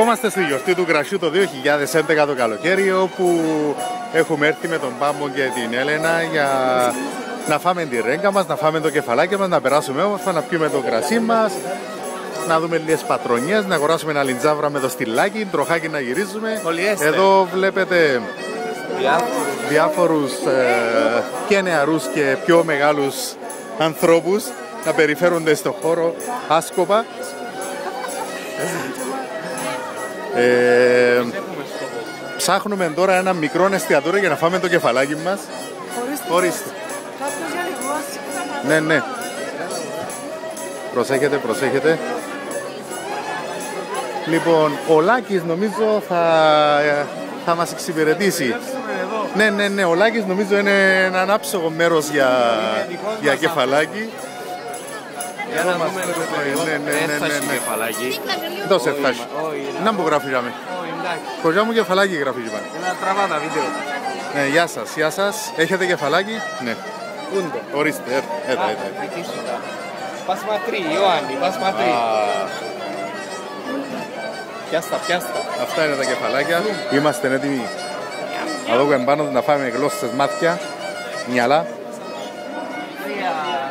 Είμαστε στη γιορτή του κρασιού το 2011 το καλοκαίρι, όπου έχουμε έρθει με τον Πάμπο και την Έλενα για να φάμε τη ρέγγα μας, να φάμε το κεφαλάκι μας, να περάσουμε όμορφα, να πιούμε το κρασί μας, να δούμε λίγες πατρονιές, να αγοράσουμε ένα λιντζάβρα με το στυλάκι, τροχάκι να γυρίζουμε. Εδώ βλέπετε διάφορους και νεαρούς και πιο μεγάλους ανθρώπους να περιφέρονται στον χώρο άσκοπα. Ψάχνουμε τώρα ένα μικρό εστιατόριο για να φάμε το κεφαλάκι μας. Ορίστε. Ναι, ναι. Προσέχετε, προσέχετε. Λοιπόν, ο Λάκης νομίζω θα μας εξυπηρετήσει. Ναι, ναι, ναι, ο Λάκης νομίζω είναι ένα ανάψογο μέρος για κεφαλάκι. Για να δούμε το κεφαλάκι. Δώσε φτάσει. Να μου γράφει για με. Κοζιά μου κεφαλάκι γράφει για πάνω. Ένα τραβά τα βίντεο. Ναι, γεια σας, γεια σας. Έχετε κεφαλάκι? Ναι. Ορίστε, έτα. Πας ματρί, Ιωάννη, πας ματρί. Πιάστα. Αυτά είναι τα κεφαλάκια. Είμαστε έτοιμοι. Να δούμε πάνω να φάμε γλώσσες μάτια, μυαλά.